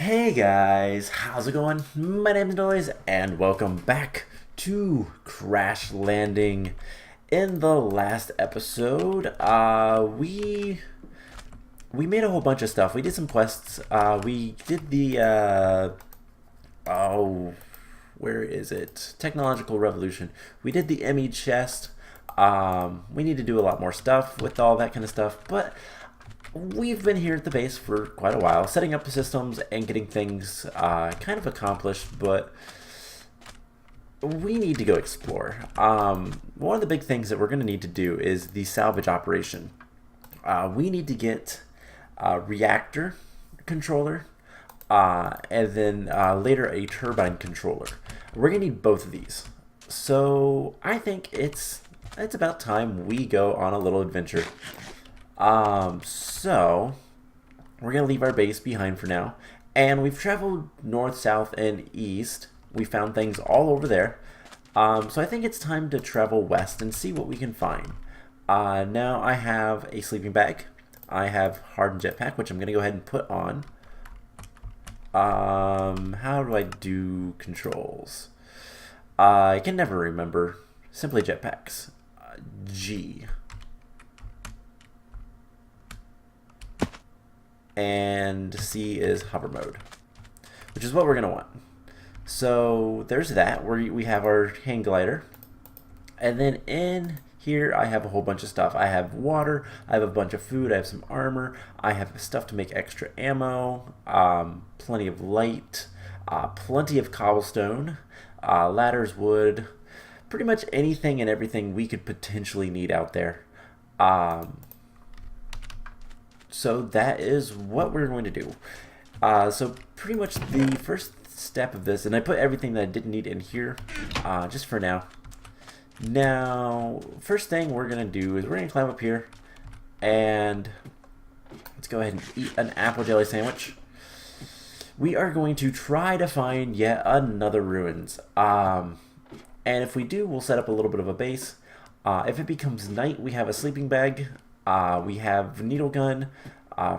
Hey guys, how's it going? My name is Noise, and welcome back to Crash Landing. In the last episode, we made a whole bunch of stuff. We did some quests. We did the oh, where is it? Technological Revolution. We did the ME chest. We need to do a lot more stuff with all that kind of stuff, but we've been here at the base for quite a while, setting up the systems and getting things kind of accomplished, but we need to go explore. One of the big things that we're going to need to do is the salvage operation. We need to get a reactor controller and then later a turbine controller. We're going to need both of these. So I think it's about time we go on a little adventure. So we're gonna leave our base behind for now, and we've traveled north, south, and east. We found things all over there. So I think it's time to travel west and see what we can find. Now I have a sleeping bag. I have hardened jetpack, which I'm gonna go ahead and put on. How do I do controls? I can never remember. Simply jetpacks. G. And C is hover mode, which is what we're going to want. So there's that. We have our hang glider. And then in here I have a whole bunch of stuff. I have water, I have a bunch of food, I have some armor, I have stuff to make extra ammo, plenty of light, plenty of cobblestone, ladders, wood, pretty much anything and everything we could potentially need out there. So that is what we're going to do. So pretty much the first step of this, and I put everything that I didn't need in here, just for now. Now, first thing we're going to do is we're going to climb up here, and let's go ahead and eat an apple jelly sandwich. We are going to try to find yet another ruins. And if we do, we'll set up a little bit of a base. If it becomes night, we have a sleeping bag. We have needle gun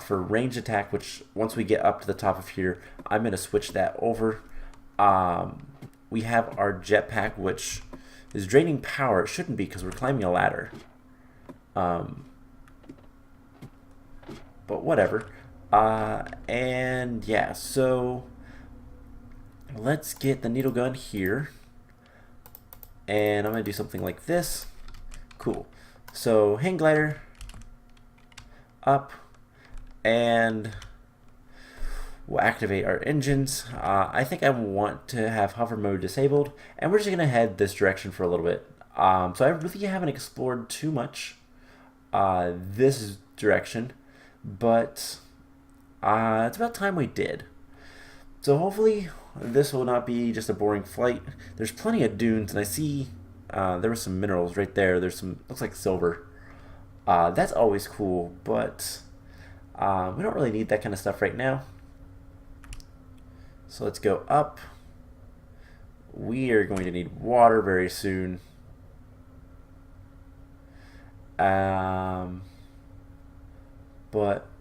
for range attack, which once we get up to the top of here, I'm going to switch that over. We have our jetpack, which is draining power. It shouldn't be because we're climbing a ladder. But whatever. And yeah, so let's get the needle gun here. And I'm going to do something like this. Cool. So hang glider up, and we'll activate our engines. I think I want to have hover mode disabled, and we're just going to head this direction for a little bit. So I really haven't explored too much this direction, but it's about time we did. So hopefully this will not be just a boring flight. There's plenty of dunes, and I see there were some minerals right there. There's some, looks like silver. That's always cool, but we don't really need that kind of stuff right now. So let's go up. We are going to need water very soon. But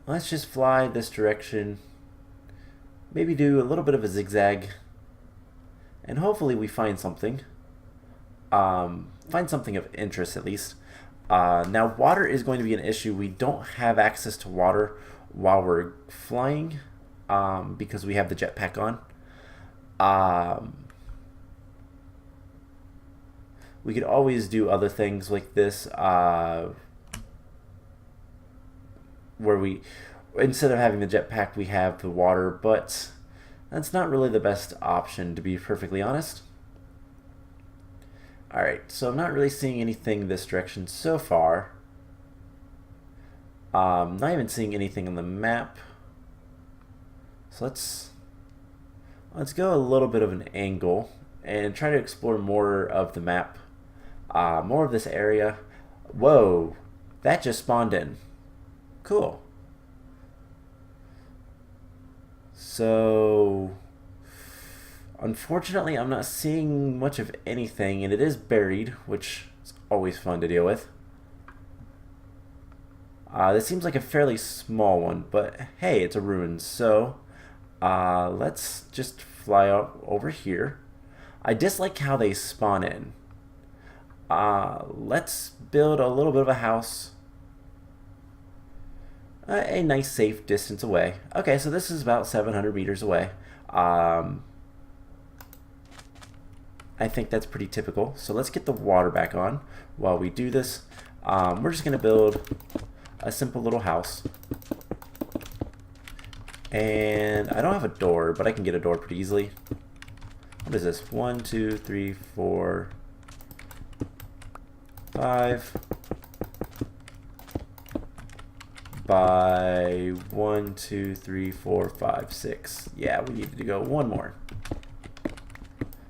let's just fly this direction. Maybe do a little bit of a zigzag. And hopefully we find something. Find something of interest at least. Now water is going to be an issue. We don't have access to water while we're flying because we have the jetpack on. We could always do other things like this where we, instead of having the jetpack, we have the water, but that's not really the best option, to be perfectly honest. Alright, so I'm not really seeing anything this direction so far. Not even seeing anything on the map. So let's go a little bit of an angle and try to explore more of the map. More of this area. Whoa, that just spawned in. Cool. So unfortunately, I'm not seeing much of anything, and it is buried, which is always fun to deal with. This seems like a fairly small one, but hey, it's a ruin, so Let's just fly out over here. I dislike how they spawn in. Let's build a little bit of a house. A nice safe distance away. Okay, so this is about 700 meters away. I think that's pretty typical. So let's get the water back on while we do this. We're just going to build a simple little house. And I don't have a door, but I can get a door pretty easily. What is this? 1, 2, 3, 4, 5 by 1, 2, 3, 4, 5, 6. Yeah, we need to go one more.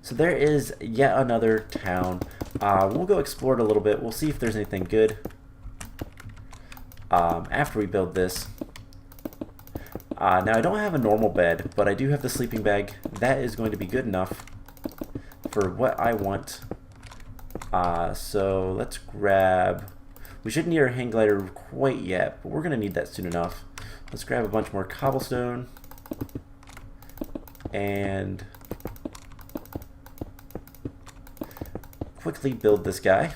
So there is yet another town. We'll go explore it a little bit. We'll see if there's anything good after we build this. Now I don't have a normal bed, but I do have the sleeping bag. That is going to be good enough for what I want. So let's grab... We shouldn't need our hang glider quite yet, but we're going to need that soon enough. Let's grab a bunch more cobblestone. And quickly build this guy.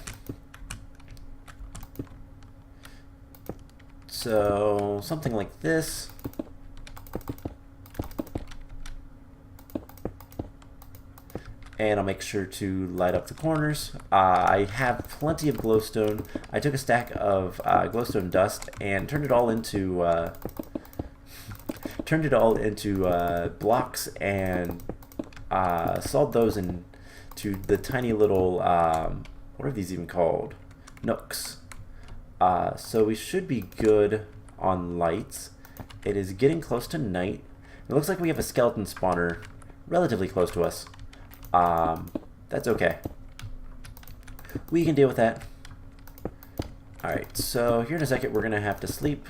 So something like this. And I'll make sure to light up the corners. I have plenty of glowstone. I took a stack of glowstone dust and turned it all into blocks and sawed those into the tiny little what are these even called? Nooks. So we should be good on lights. It is getting close to night. It looks like we have a skeleton spawner relatively close to us. That's okay. We can deal with that. Alright, so here in a second we're going to have to sleep.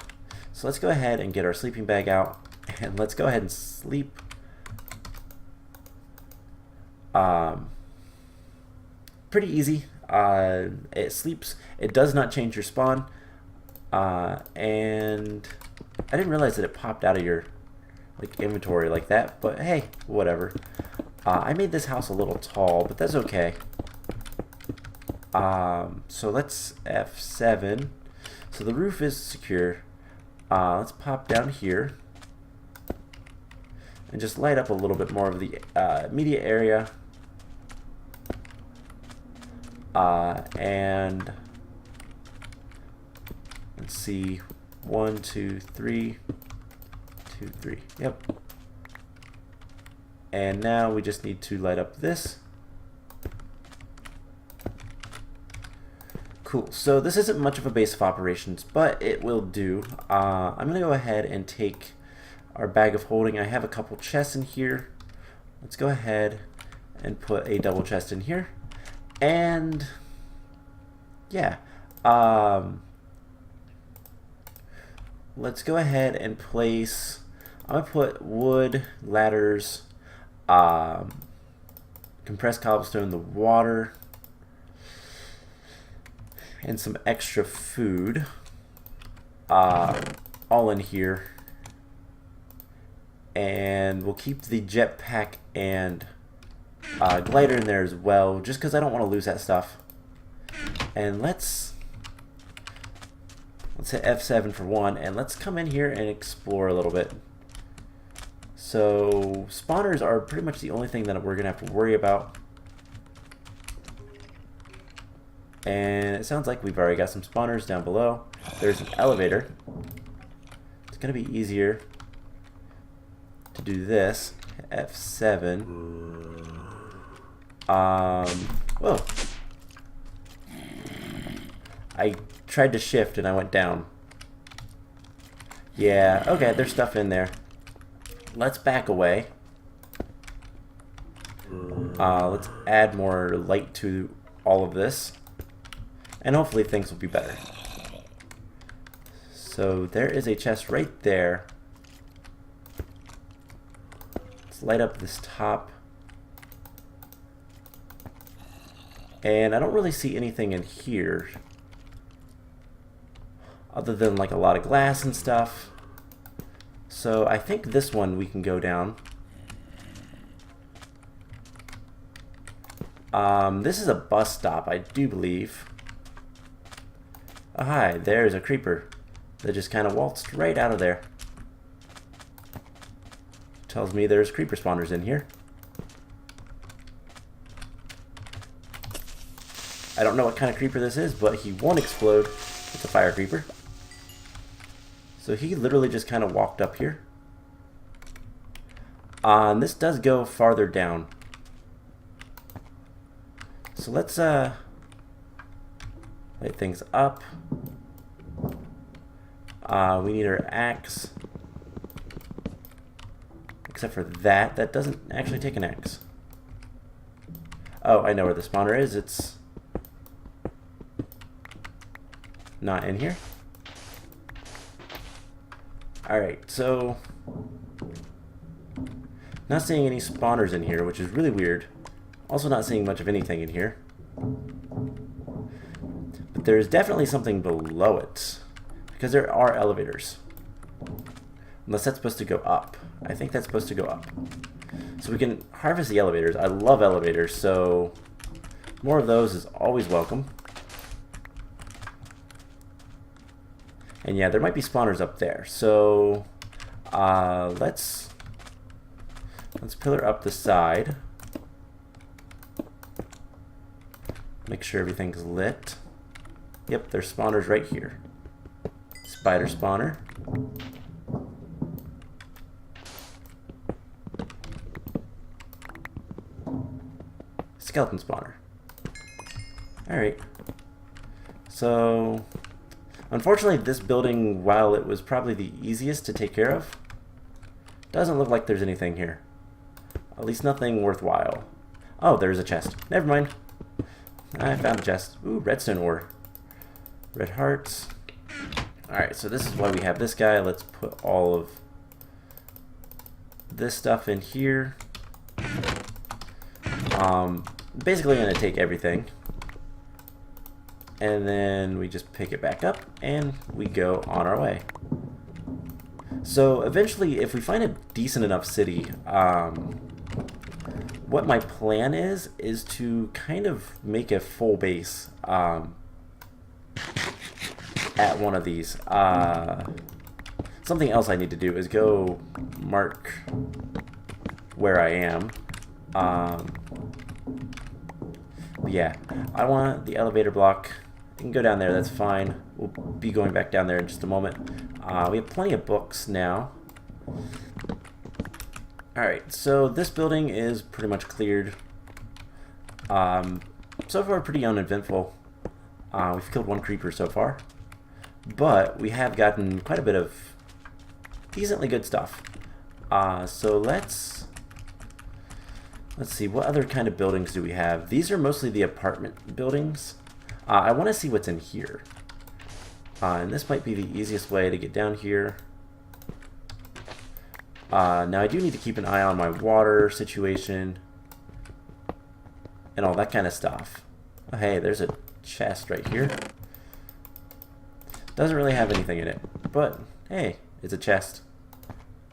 So let's go ahead and get our sleeping bag out. And let's go ahead and sleep. Pretty easy. It sleeps. It does not change your spawn. And I didn't realize that it popped out of your inventory like that. But hey, whatever. I made this house a little tall, but that's okay. So let's F7. So the roof is secure. Let's pop down here and just light up a little bit more of the immediate area. And let's see, 1, 2, 3, 2, 3. Yep. And now we just need to light up this. Cool. So this isn't much of a base of operations, but it will do. I'm going to go ahead and take our bag of holding. I have a couple chests in here. Let's go ahead and put a double chest in here. And yeah. Let's go ahead and place... I'm going to put wood, ladders... compressed cobblestone, the water, and some extra food, all in here. And we'll keep the jetpack and glider in there as well, just because I don't want to lose that stuff. And let's hit F7 for one, and let's come in here and explore a little bit. So spawners are pretty much the only thing that we're gonna have to worry about. And it sounds like we've already got some spawners down below. There's an elevator. It's gonna be easier to do this. F7. Whoa. I tried to shift and I went down. Yeah, okay, there's stuff in there. Let's back away. Let's add more light to all of this. And hopefully things will be better. So there is a chest right there. Let's light up this top. And I don't really see anything in here. Other than like a lot of glass and stuff. So I think this one we can go down. This is a bus stop, I do believe. Oh, hi, there's a creeper that just kind of waltzed right out of there. Tells me there's creeper spawners in here. I don't know what kind of creeper this is, but he won't explode. It's a fire creeper. So he literally just kind of walked up here. And this does go farther down. So let's light things up. We need our axe. Except for that. That doesn't actually take an axe. Oh, I know where the spawner is. It's not in here. Alright, so not seeing any spawners in here, which is really weird. Also not seeing much of anything in here. But there's definitely something below it, because there are elevators. Unless that's supposed to go up. I think that's supposed to go up. So we can harvest the elevators. I love elevators, so more of those is always welcome. And yeah, there might be spawners up there. So let's pillar up the side. Make sure everything's lit. Yep, there's spawners right here. Spider spawner. Skeleton spawner. Alright. So unfortunately, this building, while it was probably the easiest to take care of, doesn't look like there's anything here. At least nothing worthwhile. Oh, there's a chest. Never mind. I found a chest. Ooh, redstone ore. Red hearts. Alright, so this is why we have this guy. Let's put all of this stuff in here. Basically going to take everything. And then we just pick it back up and we go on our way. So eventually, if we find a decent enough city, what my plan is to kind of make a full base at one of these. Something else I need to do is go mark where I am. Yeah, I want the elevator block. You can go down there, that's fine. We'll be going back down there in just a moment. We have plenty of books now. Alright, so this building is pretty much cleared. So far, pretty uneventful. We've killed one creeper so far. But we have gotten quite a bit of decently good stuff. So let's see, what other kind of buildings do we have? These are mostly the apartment buildings. I want to see what's in here. And this might be the easiest way to get down here. Now I do need to keep an eye on my water situation and all that kind of stuff. Oh, hey, there's a chest right here. Doesn't really have anything in it, but hey, it's a chest.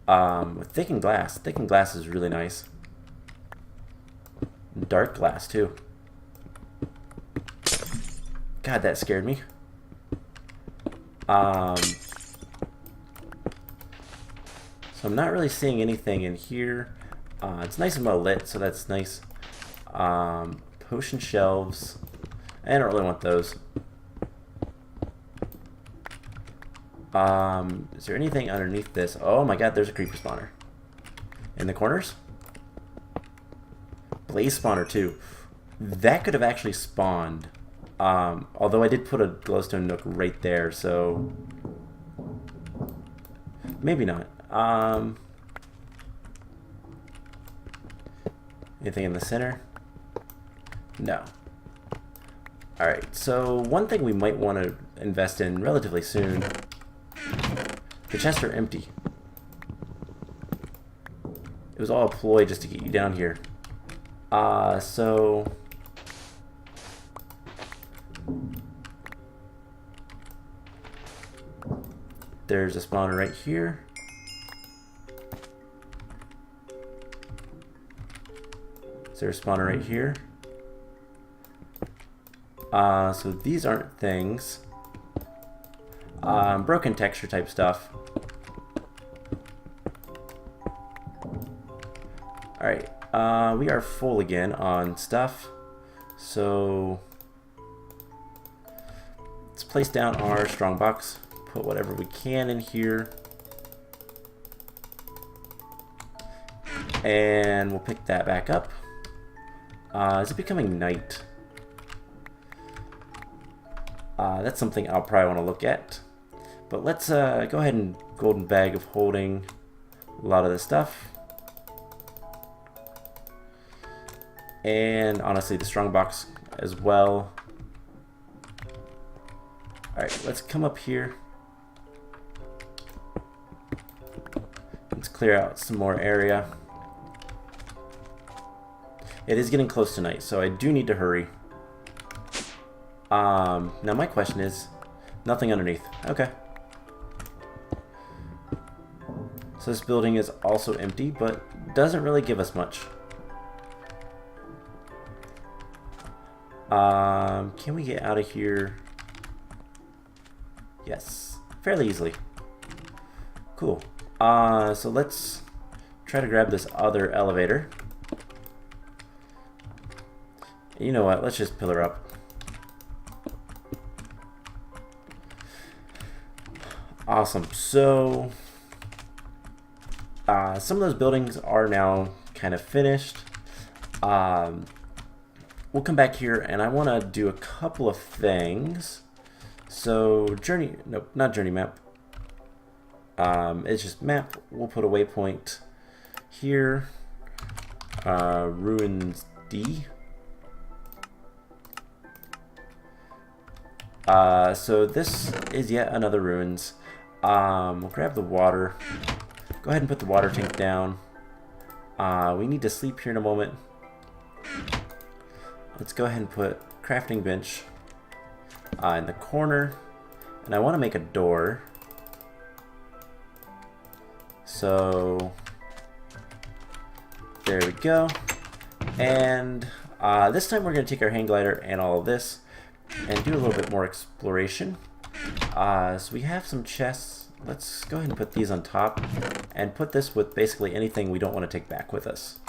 With thickened glass. Thickened glass is really nice. Dark glass too. God, that scared me. So I'm not really seeing anything in here. It's nice and well lit, so that's nice. Potion shelves. I don't really want those. Is there anything underneath this? Oh my god, there's a creeper spawner. In the corners? Blaze spawner too. That could have actually spawned. Although I did put a glowstone nook right there, so maybe not. Anything in the center? No. Alright, so one thing we might want to invest in relatively soon. The chests are empty. It was all a ploy just to get you down here. So there's a spawner right here. there's a spawner right here. So these aren't things. Broken texture type stuff. Alright, we are full again on stuff. So let's place down our strongbox. Put whatever we can in here. And we'll pick that back up. Is it becoming night? That's something I'll probably want to look at. But let's go ahead and golden bag of holding a lot of this stuff. And honestly, the strongbox as well. Alright, let's come up here. Let's clear out some more area. It is getting close to night, so I do need to hurry. Now my question is, nothing underneath. Okay. So this building is also empty, but doesn't really give us much. Can we get out of here? Yes, fairly easily. Cool. So let's try to grab this other elevator. You know what? Let's just pillar up. Awesome. So some of those buildings are now kind of finished. We'll come back here and I want to do a couple of things. So not journey map. It's just map. We'll put a waypoint here. Ruins D. So this is yet another ruins. We'll grab the water. Go ahead and put the water tank down. We need to sleep here in a moment. Let's go ahead and put crafting bench in the corner. And I want to make a door. So there we go. And this time we're going to take our hang glider and all of this and do a little bit more exploration. So we have some chests. Let's go ahead and put these on top and put this with basically anything we don't want to take back with us.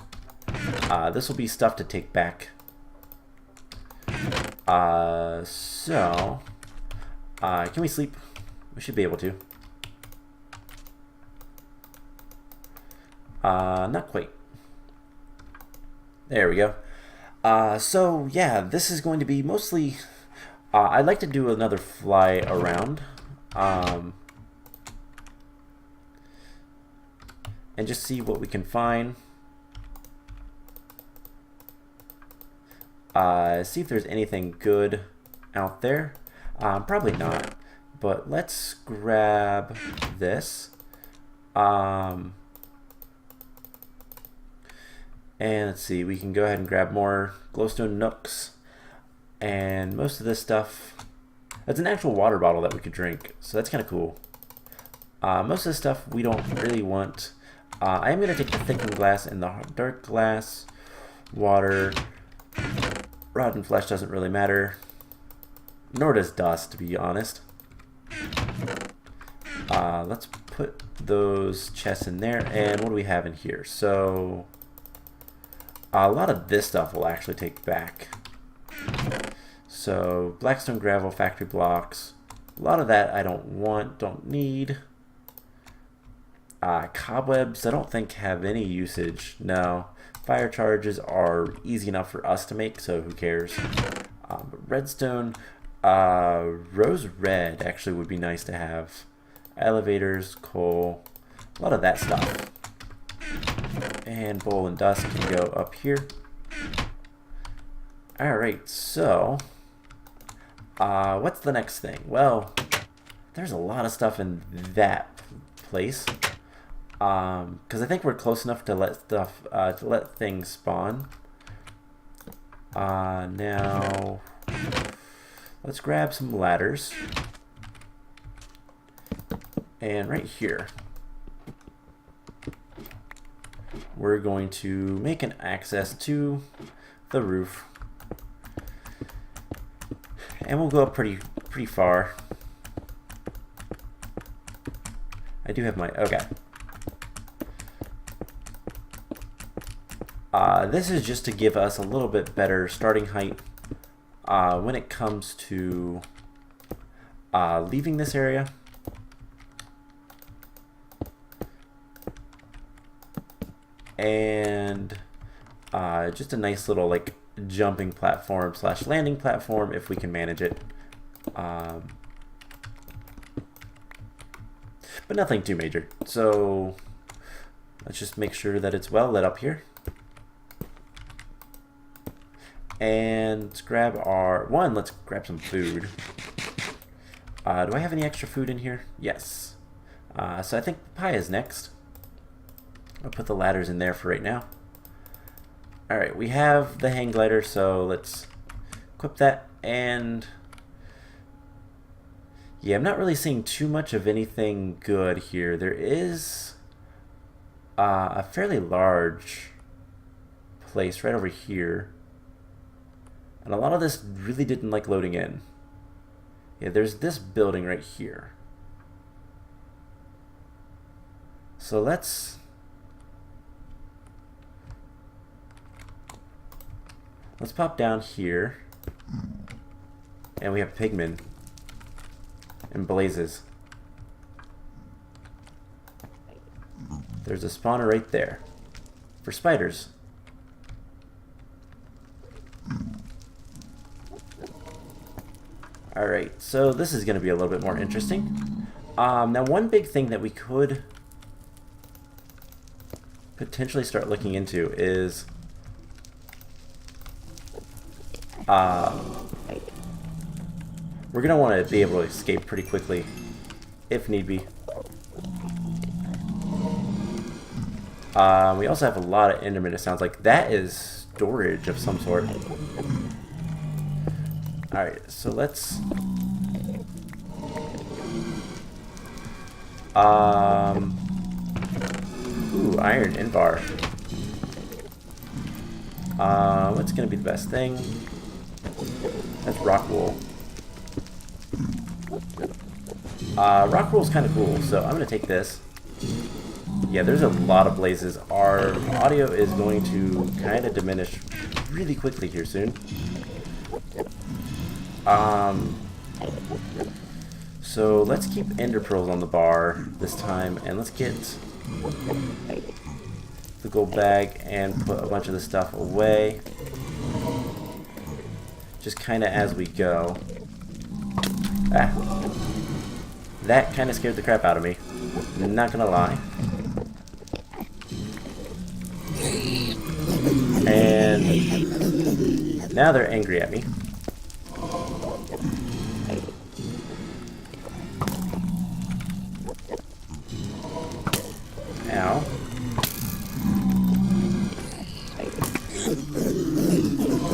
This will be stuff to take back. Can we sleep? We should be able to. Not quite. There we go. So yeah, this is going to be mostly I'd like to do another fly around and just see what we can find. See if there's anything good out there. Probably not, but let's grab this. And let's see, we can go ahead and grab more glowstone nooks. And most of this stuff, that's an actual water bottle that we could drink, so that's kind of cool. Most of the stuff we don't really want. I am going to take the thickened glass and the dark glass. Water. Rotten flesh doesn't really matter. Nor does dust, to be honest. Let's put those chests in there. And what do we have in here? So a lot of this stuff we'll actually take back. So blackstone, gravel, factory blocks. A lot of that I don't want, don't need. Cobwebs I don't think have any usage. No. Fire charges are easy enough for us to make, so who cares. But redstone, rose red actually would be nice to have. Elevators, coal, a lot of that stuff. And bowl and dust can go up here. Alright, so what's the next thing? Well, there's a lot of stuff in that place. Because I think we're close enough to let things spawn. Now let's grab some ladders. And right here. we're going to make an access to the roof. And we'll go up pretty far. I do have my, okay. This is just to give us a little bit better starting height when it comes to leaving this area. And just a nice little like jumping platform / landing platform if we can manage it. But nothing too major. So let's just make sure that it's well lit up here. And let's grab let's grab some food. Do I have any extra food in here? Yes. So I think pie is next. I'll put the ladders in there for right now. Alright, we have the hang glider, so let's equip that. And yeah, I'm not really seeing too much of anything good here. There is a fairly large place right over here. And a lot of this really didn't like loading in. Yeah, there's this building right here. So let's pop down here. And we have pigmen and blazes. There's a spawner right there for spiders. Alright, so this is going to be a little bit more interesting. Now one big thing that we could potentially start looking into is we're going to want to be able to escape pretty quickly if need be. We also have a lot of Enderman, it sounds like. That is storage of some sort. Alright, so let's ooh, iron in bar. What's gonna be the best thing? That's rock wool. Rock wool is kind of cool, so I'm gonna take this. Yeah, there's a lot of blazes. Our audio is going to kind of diminish really quickly here soon. So let's keep ender pearls on the bar this time, and let's get the gold bag and put a bunch of this stuff away. Just kind of as we go. That kind of scared the crap out of me. Not gonna lie. And now they're angry at me. Ow.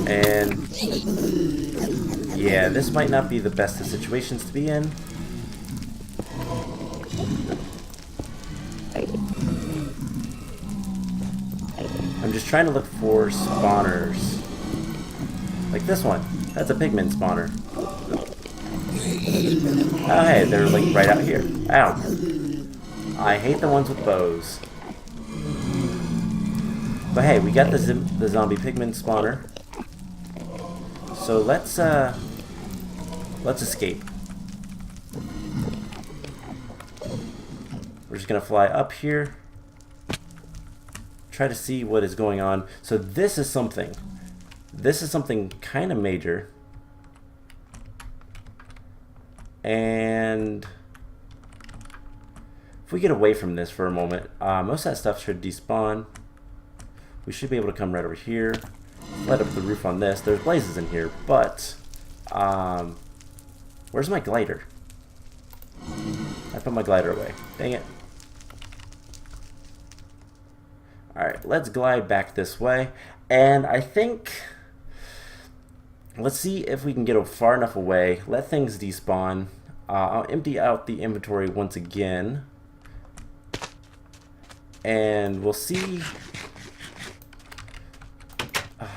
And yeah, this might not be the best of situations to be in. I'm just trying to look for spawners. Like this one. That's a pigman spawner. Oh hey, they're like right out here. Ow. I hate the ones with bows. But hey, we got the zombie pigman spawner. So let's escape. We're just gonna fly up here. Try to see what is going on. So this is something. This is something kind of major. And if we get away from this for a moment, most of that stuff should despawn. We should be able to come right over here, light up the roof on this. There's blazes in here, but where's my glider? I put my glider away. Dang it. Alright, let's glide back this way. And I think, let's see if we can get far enough away. Let things despawn. I'll empty out the inventory once again. And we'll see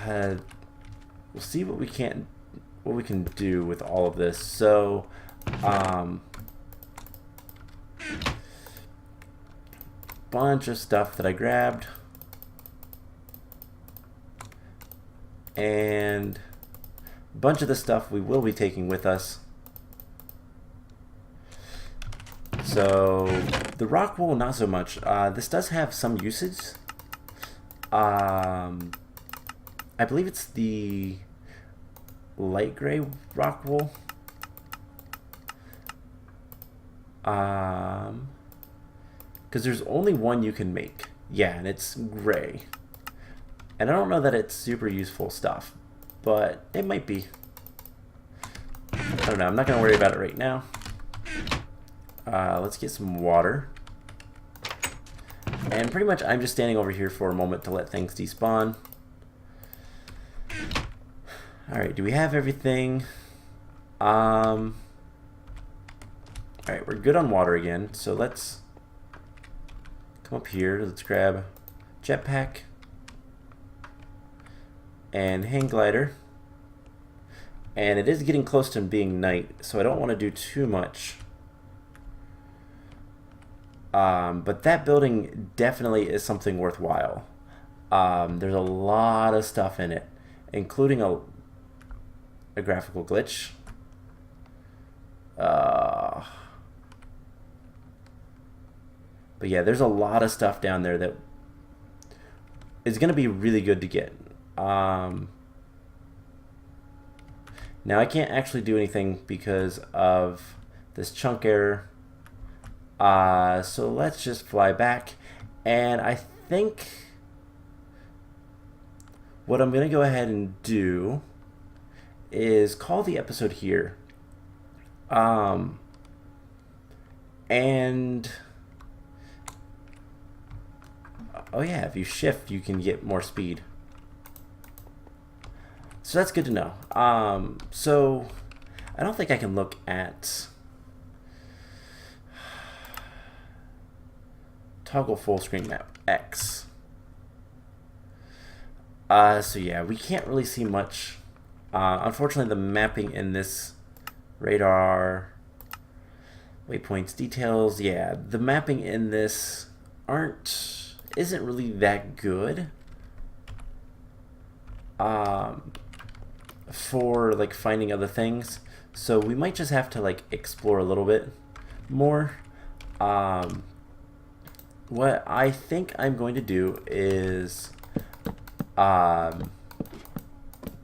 we'll see what we can do with all of this. So, bunch of stuff that I grabbed, and a bunch of the stuff we will be taking with us. So the rock wool, not so much. This does have some usage. I believe it's the light gray rock wool. Because there's only one you can make. Yeah, and it's gray. And I don't know that it's super useful stuff, but it might be. I don't know. I'm not going to worry about it right now. Let's get some water. And pretty much I'm just standing over here for a moment to let things despawn. Alright, do we have everything? Alright, we're good on water again. So let's come up here. Let's grab jetpack and hang glider. And it is getting close to being night, so I don't want to do too much. But that building definitely is something worthwhile. There's a lot of stuff in it, including a graphical glitch. But yeah, there's a lot of stuff down there that is going to be really good to get. Now I can't actually do anything because of this chunk error. So let's just fly back, and I think what I'm going to go ahead and do is call the episode here. And oh yeah, if you shift, you can get more speed. So that's good to know. So I don't think I can look at toggle full screen map X. So yeah, we can't really see much. Unfortunately, the mapping in this radar, waypoints, details, yeah, the mapping in this isn't really that good. For like finding other things, so we might just have to like explore a little bit more. What I think I'm going to do is I'd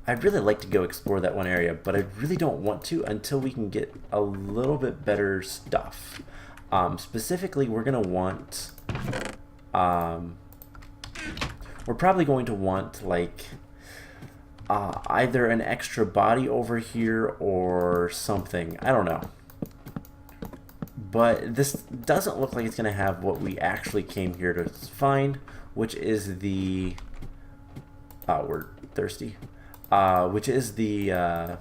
really like to go explore that one area, but I really don't want to until we can get a little bit better stuff. Specifically, we're gonna want we're probably going to want like either an extra body over here or something. I don't know. But this doesn't look like it's going to have what we actually came here to find, which is the... we're thirsty. Which is the...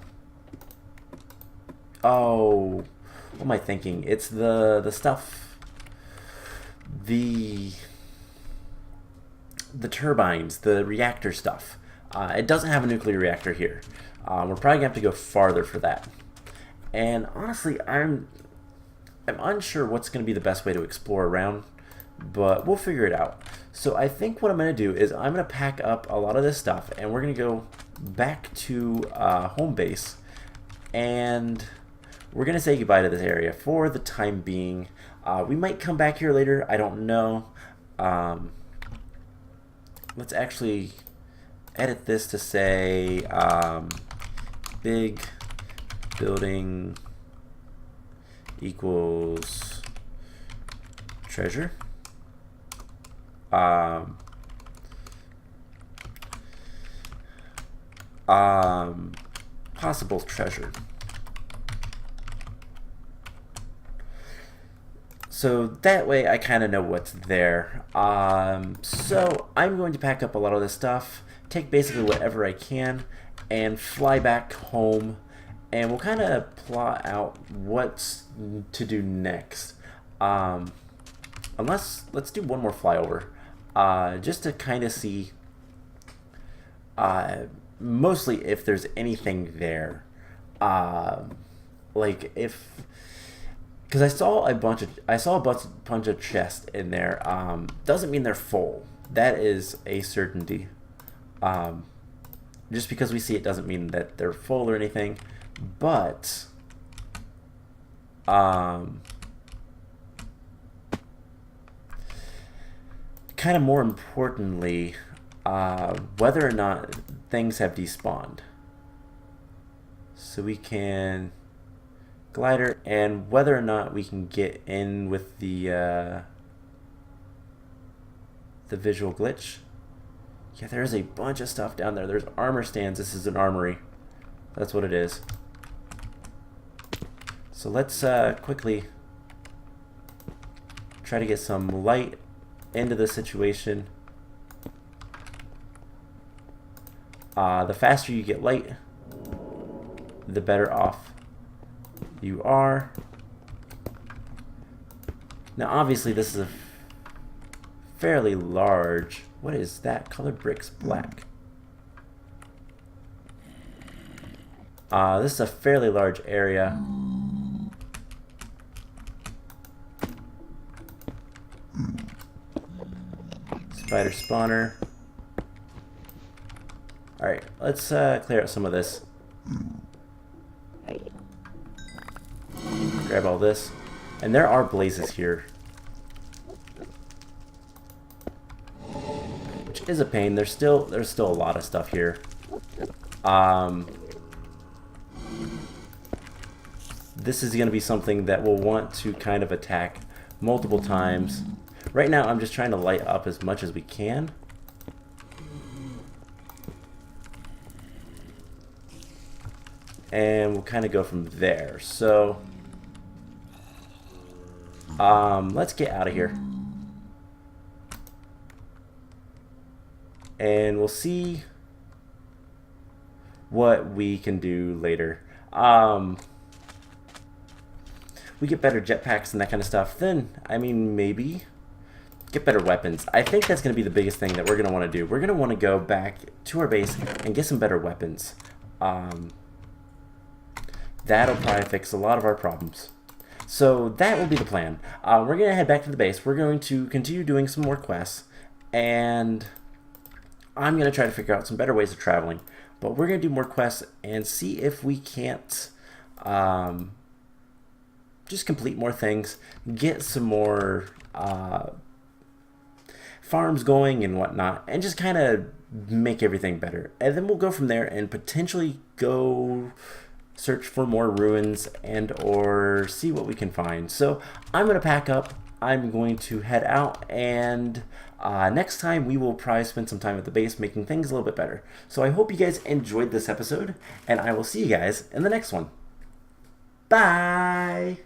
what am I thinking? It's the stuff... The turbines, the reactor stuff. It doesn't have a nuclear reactor here. We're probably going to have to go farther for that. And honestly, I'm unsure what's going to be the best way to explore around, but we'll figure it out. So I think what I'm going to do is I'm going to pack up a lot of this stuff, and we're going to go back to home base, and we're going to say goodbye to this area for the time being. We might come back here later. I don't know. Let's actually edit this to say big building equals treasure. Possible treasure. So that way I kind of know what's there. So I'm going to pack up a lot of this stuff, take basically whatever I can, and fly back home, and we'll kind of plot out what to do next. Let's do one more flyover, just to kind of see Mostly if there's anything there. Like if, because I saw a bunch of chests in there. Doesn't mean they're full. That is a certainty. Just because we see it doesn't mean that they're full or anything. But kind of more importantly, whether or not things have despawned. So we can glider, and whether or not we can get in with the visual glitch. Yeah, there's a bunch of stuff down there. There's armor stands. This is an armory. That's what it is. So let's quickly try to get some light into the situation. The faster you get light, the better off you are. Now obviously this is a fairly large, what is that? Colored bricks black. This is a fairly large area. Spider spawner. Alright, let's clear out some of this. Grab all this. And there are blazes here, which is a pain. There's still a lot of stuff here. This is going to be something that we'll want to kind of attack multiple times. Right now I'm just trying to light up as much as we can. And we'll kind of go from there. So let's get out of here. And we'll see what we can do later. We get better jetpacks and that kind of stuff, then, I mean, maybe get better weapons. I think that's going to be the biggest thing that we're going to want to do. We're going to want to go back to our base and get some better weapons. That'll probably fix a lot of our problems. So that will be the plan. We're going to head back to the base. We're going to continue doing some more quests, and I'm going to try to figure out some better ways of traveling. But we're going to do more quests and see if we can't just complete more things, get some more farms going and whatnot, and just kind of make everything better. And then we'll go from there and potentially go search for more ruins and or see what we can find. So I'm going to pack up. I'm going to head out, and next time we will probably spend some time at the base making things a little bit better. So I hope you guys enjoyed this episode, and I will see you guys in the next one. Bye!